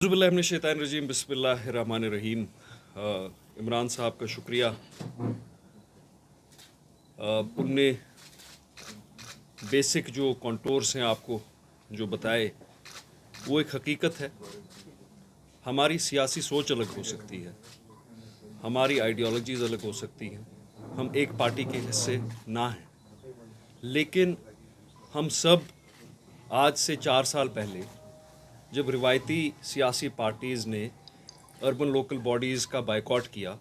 रजीम बिस्मिल्लाहिर्रहमानिर्रहीम। इमरान साहब का शुक्रिया। उनने बेसिक जो कॉन्टोर्स हैं आपको जो बताए वो एक हकीकत है। हमारी सियासी सोच अलग हो सकती है, हमारी आइडियोलॉजीज़ अलग हो सकती हैं, हम एक पार्टी के हिस्से ना हैं, लेकिन हम सब आज से 4 साल पहले जब रिवायती सियासी पार्टीज़ ने अर्बन लोकल बॉडीज़ का बायकॉट किया,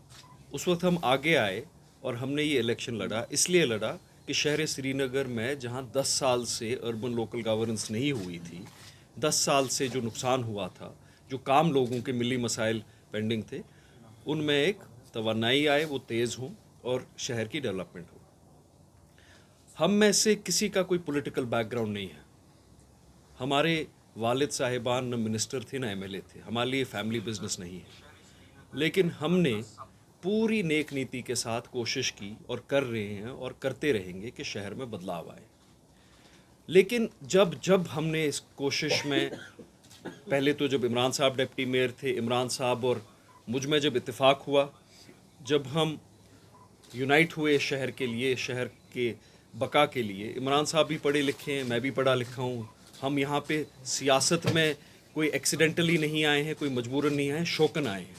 उस वक्त हम आगे आए और हमने ये इलेक्शन लड़ा। इसलिए लड़ा कि शहर श्रीनगर में जहाँ 10 साल से अर्बन लोकल गवर्नेंस नहीं हुई थी, 10 साल से जो नुकसान हुआ था, जो काम लोगों के मिली मसाइल पेंडिंग थे, उनमें एक तवानाई आए, वो तेज़ हों और शहर की डेवलपमेंट हो। हम में से किसी का कोई पॉलिटिकल बैकग्राउंड नहीं है। हमारे वालिद साहिबान न मिनिस्टर थे न एमएलए थे, हमारे लिए फैमिली बिजनेस नहीं है, लेकिन हमने पूरी नेक नीति के साथ कोशिश की और कर रहे हैं और करते रहेंगे कि शहर में बदलाव आए। लेकिन जब हमने इस कोशिश में, पहले तो जब इमरान साहब डिप्टी मेयर थे, इमरान साहब और मुझ में जब इत्तेफाक हुआ, जब हम यूनाइट हुए शहर के लिए, शहर के बका के लिए। इमरान साहब भी पढ़े लिखे हैं, मैं भी पढ़ा लिखा हूँ। हम यहाँ पे सियासत में कोई एक्सीडेंटली नहीं आए हैं, कोई मजबूरन नहीं आए हैं, शौकन आए हैं।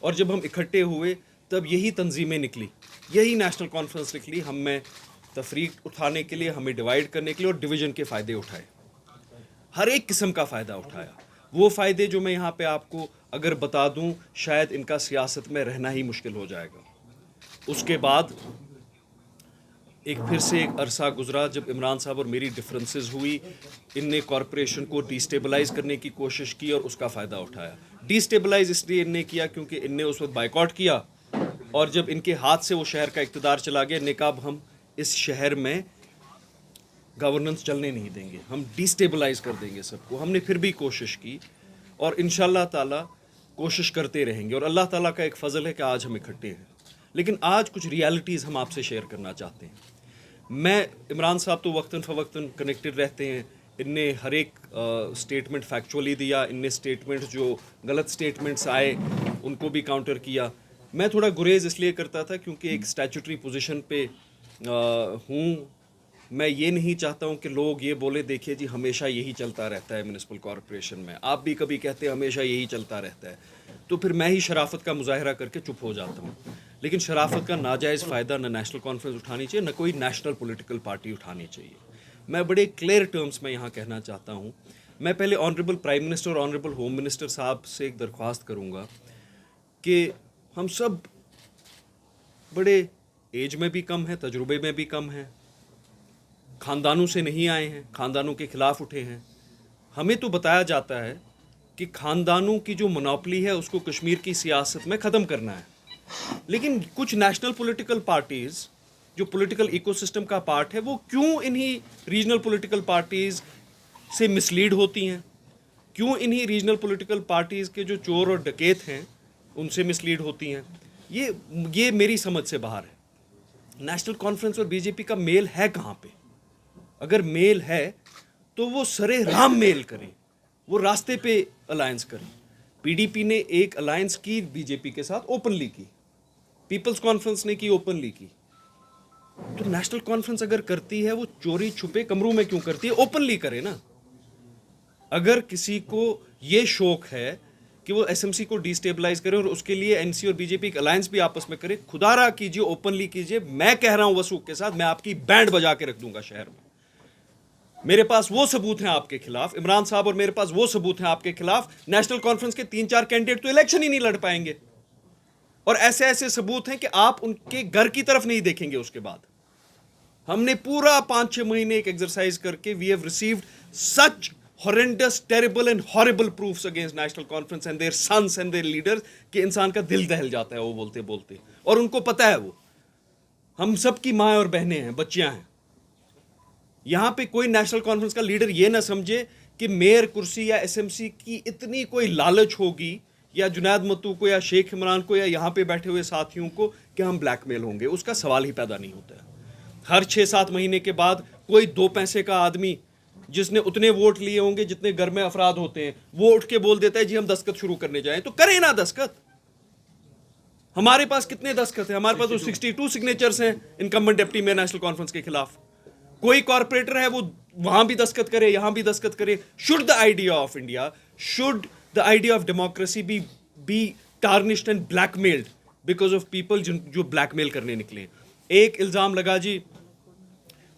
और जब हम इकट्ठे हुए तब यही तंजीमें निकली, यही नेशनल कॉन्फ्रेंस निकली, हम में तफरीक उठाने के लिए, हमें डिवाइड करने के लिए और डिवीज़न के फ़ायदे उठाए, हर एक किस्म का फ़ायदा उठाया। वो फ़ायदे जो मैं यहाँ पे आपको अगर बता दूँ, शायद इनका सियासत में रहना ही मुश्किल हो जाएगा। उसके बाद एक फिर से एक अरसा गुजरा जब इमरान साहब और मेरी डिफरेंसेस हुई। इनने कॉरपोरेशन को डिस्टेबलाइज करने की कोशिश की और उसका फ़ायदा उठाया। डिस्टेबलाइज इसलिए इनने किया क्योंकि इनने उस वक्त बाइकआउट किया, और जब इनके हाथ से वो शहर का इक़्तिदार चला गया, इनने कहा अब हम इस शहर में गवर्नेंस चलने नहीं देंगे, हम डिस्टेबलाइज कर देंगे सबको। हमने फिर भी कोशिश की और इंशाअल्लाह ताला कोशिश करते रहेंगे, और अल्लाह ताला का एक फ़ज़ल है कि आज हम इकट्ठे हैं। लेकिन आज कुछ रियलिटीज़ हम आपसे शेयर करना चाहते हैं। मैं, इमरान साहब तो वक्तन फ़वक्तन कनेक्टेड रहते हैं, इनने हर एक स्टेटमेंट फैक्चुअली दिया, इनने स्टेटमेंट जो गलत स्टेटमेंट्स आए उनको भी काउंटर किया। मैं थोड़ा गुरेज इसलिए करता था क्योंकि एक स्टैट्यूटरी पोजीशन पे हूँ। मैं ये नहीं चाहता हूँ कि लोग ये बोले देखिए जी हमेशा यही चलता रहता है म्यूनिसिपल कॉरपोरेशन में, आप भी कभी कहते हैं हमेशा यही चलता रहता है, तो फिर मैं ही शराफत का मुजाहरा करके चुप हो जाता हूँ। लेकिन शराफत का नाजायज़ फ़ायदा न नेशनल कॉन्फ्रेंस उठानी चाहिए, न कोई नेशनल पॉलिटिकल पार्टी उठानी चाहिए। मैं बड़े क्लियर टर्म्स में यहाँ कहना चाहता हूँ। मैं पहले ऑनरेबल प्राइम मिनिस्टर और ऑनरेबल होम मिनिस्टर साहब से एक दरख्वास्त करूँगा कि हम सब बड़े एज में भी कम हैं, तजुर्बे में भी कम हैं, ख़ानदानों से नहीं आए हैं, ख़ानदानों के ख़िलाफ़ उठे हैं। हमें तो बताया जाता है कि ख़ानदानों की जो मोनोपोली है उसको कश्मीर की सियासत में ख़त्म करना है, लेकिन कुछ नेशनल पॉलिटिकल पार्टीज़ जो पॉलिटिकल इकोसिस्टम का पार्ट है, वो क्यों इन्हीं रीजनल पॉलिटिकल पार्टीज़ से मिसलीड होती हैं, क्यों इन्हीं रीजनल पॉलिटिकल पार्टीज़ के जो चोर और डकैत हैं उनसे मिसलीड होती हैं, ये मेरी समझ से बाहर है। नेशनल कॉन्फ्रेंस और बीजेपी का मेल है कहाँ पे? अगर मेल है तो वो सरे राम मेल करें, वो रास्ते पे अलायंस करें। पीडीपी ने एक अलायंस की बीजेपी के साथ, ओपनली की, पीपल्स कॉन्फ्रेंस ने की, ओपनली की। तो नेशनल कॉन्फ्रेंस अगर करती है वो चोरी छुपे कमरों में क्यों करती है? ओपनली करे ना। अगर किसी को ये शौक है कि वो एसएमसी को डिस्टेबलाइज करे और उसके लिए एनसी और बीजेपी एक अलायंस भी आपस में करे, खुदारा कीजिए, ओपनली कीजिए। मैं कह रहा हूं वसूख के साथ, मैं आपकी बैंड बजा के रख दूंगा शहर में। मेरे पास वो सबूत हैं आपके खिलाफ, इमरान साहब और मेरे पास वो सबूत हैं आपके खिलाफ। नेशनल कॉन्फ्रेंस के 3-4 कैंडिडेट तो इलेक्शन ही नहीं लड़ पाएंगे, और ऐसे ऐसे सबूत हैं कि आप उनके घर की तरफ नहीं देखेंगे। उसके बाद हमने पूरा 5-6 महीने एक एक्सरसाइज करके we have received such horrendous, terrible and horrible proofs against National Conference and their sons and their leaders कि इंसान का दिल दहल जाता है वो बोलते बोलते, और उनको पता है वो हम सब की माँ और बहनें हैं, बच्चियां हैं। यहाँ पे कोई नेशनल कॉन्फ्रेंस का लीडर ये ना समझे कि मेयर कुर्सी या एसएमसी की इतनी कोई लालच होगी, या जुनैद मत्तू को या शेख इमरान को या यहाँ पे बैठे हुए साथियों को कि हम ब्लैकमेल होंगे। उसका सवाल ही पैदा नहीं होता है। हर 6-7 महीने के बाद कोई 2 पैसे का आदमी जिसने उतने वोट लिए होंगे जितने घर में अफराद होते हैं, वो उठ के बोल देता है जी हम दस्तखत शुरू करने जाएं, तो करें ना दस्तखत। हमारे पास कितने दस्तखत हैं? हमारे पास तो 62 सिग्नेचर्स हैं incumbent deputy mayor national conference के खिलाफ। कोई कॉर्पोरेटर है वो वहां भी दस्तखत करे, यहां भी दस्तखत करे। Should the idea of India, should the idea of democracy be tarnished and blackmailed because of people जो ब्लैकमेल करने निकले? एक इल्जाम लगा जी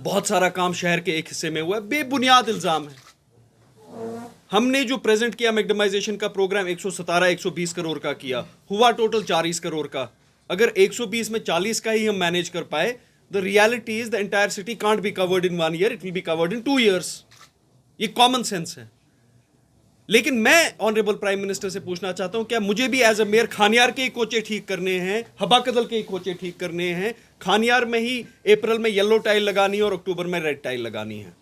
बहुत सारा काम शहर के एक हिस्से में हुआ है, बेबुनियाद इल्जाम है। हमने जो प्रेजेंट किया मैग्नेटाइजेशन का प्रोग्राम 117-120 करोड़ का किया, हुआ टोटल 40 करोड़ का। अगर 120 में 40 का ही हम मैनेज कर पाए, the reality is the entire city can't be covered in 1 year, it will be covered in 2 years. ये कॉमन सेंस है। लेकिन मैं ऑनरेबल प्राइम मिनिस्टर से पूछना चाहता हूं, क्या मुझे भी एज अ मेयर खानियार के ही कोचे ठीक करने हैं, हबा कदल के ही कोचे ठीक करने हैं? खानियार में ही अप्रैल में येलो टाइल लगानी है और अक्टूबर में रेड टाइल लगानी है?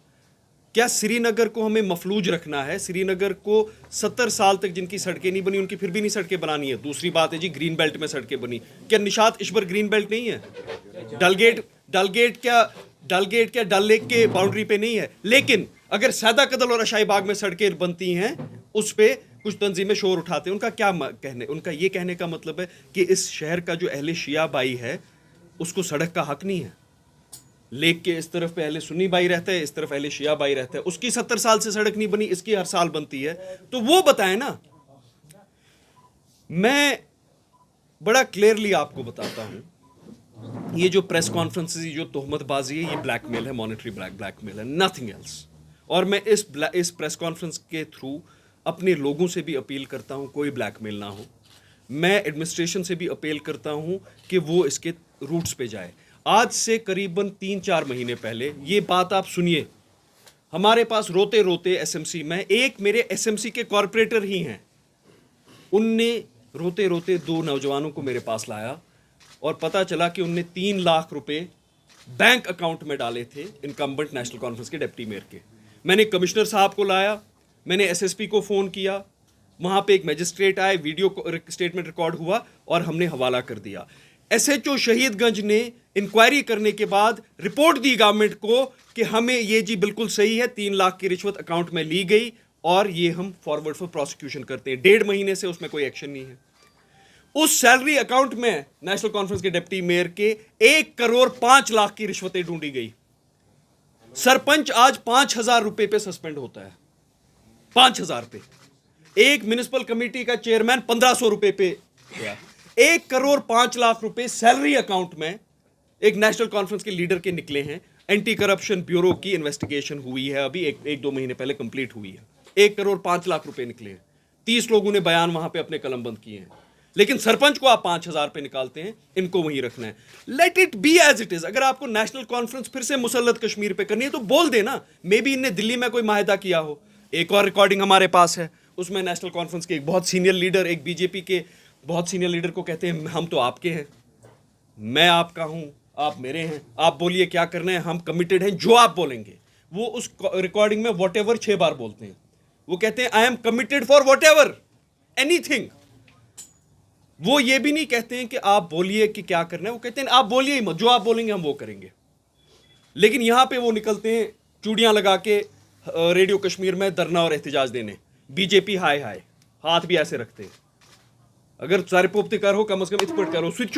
क्या श्रीनगर को हमें मफलूज रखना है? श्रीनगर को 70 साल तक जिनकी सड़कें नहीं बनी उनकी फिर भी नहीं सड़कें बनानी है। दूसरी बात है जी ग्रीन बेल्ट में सड़कें बनी, क्या निशात इश्बर ग्रीन बेल्ट नहीं है? डलगेट क्या डल लेक के बाउंड्री पे नहीं है? लेकिन अगर सैदा कदल और अशाई बाग में सड़कें बनती हैं, उस पे कुछ तंजीमें शोर उठाते हैं। उनका क्या कहने, उनका ये कहने का मतलब है कि इस शहर का जो अहले शिया भाई है उसको सड़क का हक नहीं है। लेक के इस तरफ पे अहले सुन्नी भाई रहता है, इस तरफ अहले शिया भाई रहता है। उसकी 70 साल से सड़क नहीं बनी, इसकी हर साल बनती है, तो वो बताए ना। मैं बड़ा क्लियरली आपको बताता हूं, ये जो प्रेस कॉन्फ्रेंसेस, जो तोहमतबाजी है, ये ब्लैकमेल है, मॉनेटरी ब्लैकमेल है, नथिंग एल्स। और मैं इस प्रेस कॉन्फ्रेंस के थ्रू अपने लोगों से भी अपील करता हूं कोई ब्लैकमेल ना हो। मैं एडमिनिस्ट्रेशन से भी अपील करता हूं कि वो इसके रूट्स पे जाए। आज से करीबन 3-4 महीने पहले ये बात आप सुनिए, हमारे पास रोते रोते एसएमसी में एक मेरे एसएमसी के कॉर्पोरेटर ही हैं, उनने रोते रोते 2 नौजवानों को मेरे पास लाया और पता चला कि उनने 3 लाख रुपए बैंक अकाउंट में डाले थे इनकम्बेंट नेशनल कॉन्फ्रेंस के डिप्टी मेयर के। मैंने कमिश्नर साहब को लाया, मैंने एसएसपी को फ़ोन किया, वहाँ पे एक मजिस्ट्रेट आए, वीडियो स्टेटमेंट रिकॉर्ड हुआ और हमने हवाला कर दिया। एसएचओ शहीदगंज ने इंक्वायरी करने के बाद रिपोर्ट दी गवर्नमेंट को कि हमें ये जी बिल्कुल सही है, 3 लाख की रिश्वत अकाउंट में ली गई और ये हम फॉरवर्ड फॉर प्रोसिक्यूशन करते हैं। 1.5 महीने से उसमें कोई एक्शन नहीं है। उस सैलरी अकाउंट में नेशनल कॉन्फ्रेंस के डिप्टी मेयर के 1 करोड़ 5 लाख की रिश्वतें ढूंढी गई। सरपंच आज 5,000 रुपए पे सस्पेंड होता है, 5,000 पे। एक म्युनिसिपल कमेटी का चेयरमैन 1,500 रुपए पे गया। 1 करोड़ 5 लाख रुपए सैलरी अकाउंट में एक नेशनल कॉन्फ्रेंस के लीडर के निकले हैं। एंटी करप्शन ब्यूरो की इन्वेस्टिगेशन हुई है, अभी 1-2 महीने पहले कंप्लीट हुई है। 1 करोड़ 5 लाख रुपए निकले हैं। 30 लोगों ने बयान वहां पे अपने कलम बंद किए हैं। लेकिन सरपंच को आप 5,000 पे निकालते हैं, इनको वहीं रखना है। Let it be as it is. अगर आपको नेशनल कॉन्फ्रेंस फिर से मुसल्लत कश्मीर पे करनी है तो बोल देना। मे बी इनने दिल्ली में कोई माहिदा किया हो। एक और रिकॉर्डिंग हमारे पास है, उसमें नेशनल कॉन्फ्रेंस के एक बहुत सीनियर लीडर, एक बीजेपी के बहुत सीनियर लीडर को कहते हैं हम तो आपके हैं, मैं आपका हूं, आप मेरे हैं, आप बोलिए क्या करना है, हम कमिटेड हैं, जो आप बोलेंगे। वो उस रिकॉर्डिंग में वॉट एवर 6 बार बोलते हैं। वो कहते हैं I am committed for what ever anything. वो ये भी नहीं कहते हैं कि आप बोलिए कि क्या करना है, वो कहते हैं आप बोलिए ही मत, जो आप बोलेंगे हम वो करेंगे। लेकिन यहां पे वो निकलते हैं चूड़ियां लगा के रेडियो कश्मीर में धरना और एहतजाज देने। बीजेपी हाय हाय, हाथ भी ऐसे रखते हैं। अगर सारे पोप्ती कर हो कम से कम इस पर करो, स्विच